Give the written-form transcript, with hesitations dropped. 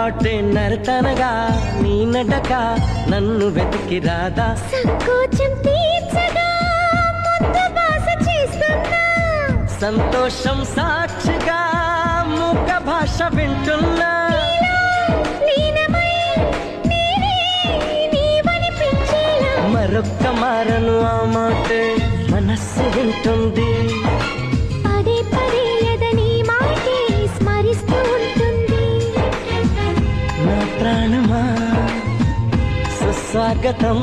మాటే నరతనగా నీ నడక నన్ను వెతికి రాదా సంకోచం తీర్చగా ముద్దు భాష చేస్తున్నా సంతోషం సాక్షిగా మూక భాష వింటున్నా లీనమై నేనే నీవనిపించేలా మరొక్క మారను ఆ మాటే మనస్సు వింటుంది పదే పదే ఎదని మాటే స్మరిస్తూ ఉంటుంది నా ప్రాణమా సుస్వాగతం